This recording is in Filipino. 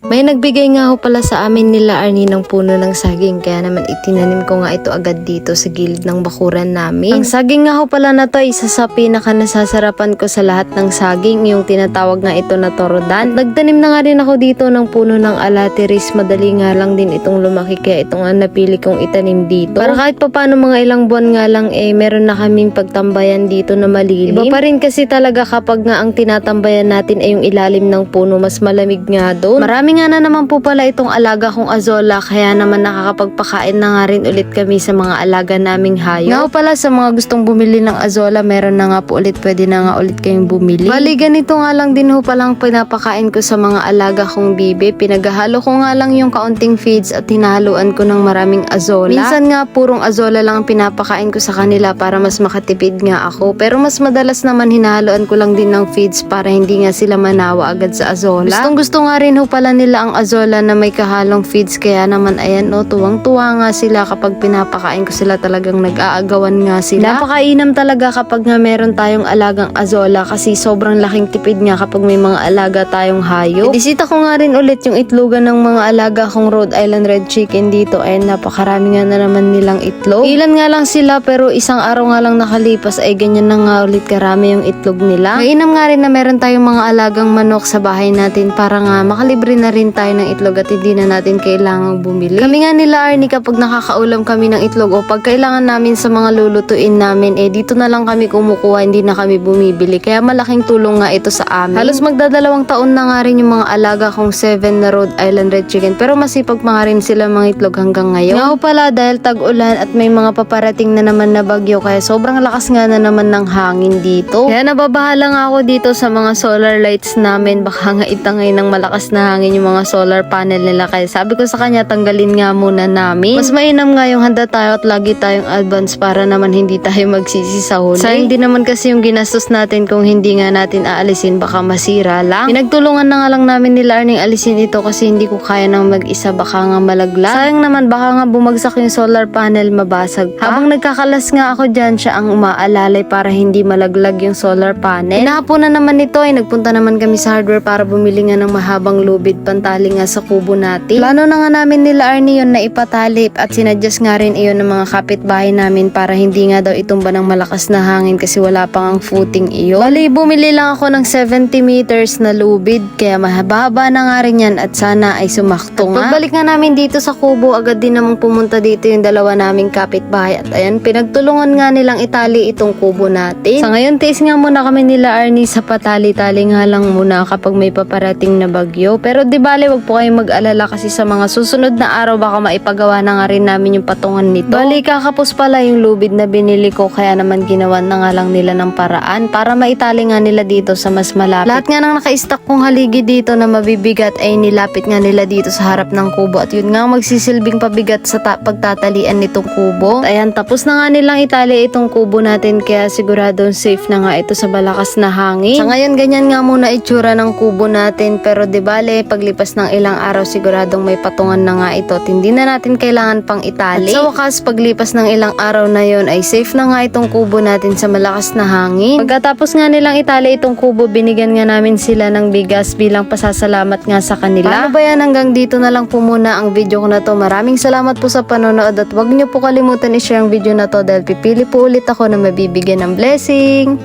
May nagbigay nga ho pala sa amin nila Arnie ng puno ng saging, kaya naman itinanim ko nga ito agad dito sa gilid ng bakuran namin. Ang saging nga ho pala na to ay isa sa pinaka nasasarapan ko sa lahat ng saging, yung tinatawag nga ito na torodan. Nagtanim na nga rin ako dito ng puno ng alateris, madali nga lang din itong lumaki kaya itong napili kong itanim dito. Para kahit pa paano mga ilang buwan nga lang meron na kaming pagtambayan dito na malilim. Iba pa rin kasi talaga kapag nga ang tinatambayan natin ay yung ilalim ng puno, mas malamig nga doon. Marami nga na naman po pala itong alaga kong azola, kaya naman nakakapagpakain na nga rin ulit kami sa mga alaga naming hayop. Nga pala sa mga gustong bumili ng azola, meron na nga po ulit, pwede na nga ulit kayong bumili. Bali ganito nga lang din ho palang pinapakain ko sa mga alaga kong bibe. Pinaghahalo ko nga lang yung kaunting feeds at hinahaluan ko ng maraming azola. Minsan nga purong azola lang ang pinapakain ko sa kanila para mas makatipid nga ako. Pero mas madalas naman hinahaluan ko lang din ng feeds para hindi nga sila manawa agad sa azola. Gustong gusto nga rin ho pala nila ang azola na may kahalong feeds, kaya naman ayan tuwang-tuwa nga sila kapag pinapakain ko sila, talagang nag-aagawan nga sila. Napakainam talaga kapag nga meron tayong alagang azola kasi sobrang laking tipid nga kapag may mga alaga tayong hayop. Ibisita ko nga rin ulit yung itlogan ng mga alaga kong Rhode Island Red Chicken dito, ay napakarami nga na naman nilang itlog. Ilan nga lang sila pero isang araw nga lang nakalipas ay ganyan na nga ulit karami yung itlog nila. Mainam nga rin na meron tayong mga alagang manok sa bahay natin para nga makalibre na rin tayo ng itlog at hindi na natin kailangang bumili. Kami nga nila Arnie kapag nakakaulam kami ng itlog o pag kailangan namin sa mga lulutuin namin, dito na lang kami kumukuha, hindi na kami bumibili. Kaya malaking tulong nga ito sa amin. Halos magdadalawang taon na nga rin yung mga alaga kong 7 na Rhode Island Red Chicken, pero masipag pa nga rin sila mga itlog hanggang ngayon. Nga pala dahil tag-ulan at may mga paparating na naman na bagyo, kaya sobrang lakas nga na naman ng hangin dito. Kaya nababahala nga ako dito sa mga solar lights namin, baka nga itangay ng malakas na hangin yung mga solar panel nila, kaya sabi ko sa kanya tanggalin nga muna namin. Mas mainam nga yung handa tayo at lagi tayong advance para naman hindi tayo magsisi sa huli. Sayang din naman kasi yung ginastos natin kung hindi nga natin aalisin, baka masira lang. Pinagtulungan na nga lang namin nila Arning alisin ito kasi hindi ko kaya nang mag-isa, baka nga malaglag. Sayang naman, baka nga bumagsak yung solar panel, mabasag pa. Habang nagkakalas nga ako dyan, siya ang umaalalay para hindi malaglag yung solar panel. Inahaponan naman nito ay nagpunta naman kami sa hardware para bumili nga ng mahabang lubid pantali nga sa kubo natin. Plano na nga namin nila Arnie yun na ipatalip at sinadjust nga rin iyon ng mga kapitbahay namin para hindi nga daw itumba ng malakas na hangin kasi wala pang ang footing iyon. Bali, bumili lang ako ng 70 meters na lubid kaya mahaba na nga rin yan at sana ay sumakto nga. Pagbalik nga namin dito sa kubo, agad din namang pumunta dito yung dalawa naming kapitbahay at ayan, pinagtulungan nga nilang itali itong kubo natin. Sa ngayon, tiis nga muna kami nila Arnie sa patali-tali nga lang muna kapag may paparating na bagyo. Pero di bale, wag po kayong mag-alala kasi sa mga susunod na araw baka maipagawa na nga rin namin yung patungan nito. Bali, kakapos pala yung lubid na binili ko, kaya naman ginawan na nga lang nila ng paraan para maitali nga nila dito sa mas malapit. Lahat nga nang naka-stack kong haligi dito na mabibigat ay nilapit nga nila dito sa harap ng kubo at yun nga magsisilbing pabigat sa pagtatalian nitong kubo. At ayan, tapos na nga nilang itali itong kubo natin kaya siguradong safe na nga ito sa malakas na hangin. Sa ngayon, ganyan nga muna itsura ng kubo natin, pero di bale, paglipas ng ilang araw siguradong may patungan na nga ito at hindi na natin kailangan pang itali. At sa wakas, paglipas ng ilang araw na yon ay safe na nga itong kubo natin sa malakas na hangin. Pagkatapos nga nilang itali itong kubo, binigyan nga namin sila ng bigas bilang pasasalamat nga sa kanila. Ano ba yan, hanggang dito na lang po muna ang video ko na to. Maraming salamat po sa panonood at huwag niyo po kalimutan i-share ang video na to dahil pipili po ulit ako na mabibigyan ng blessing.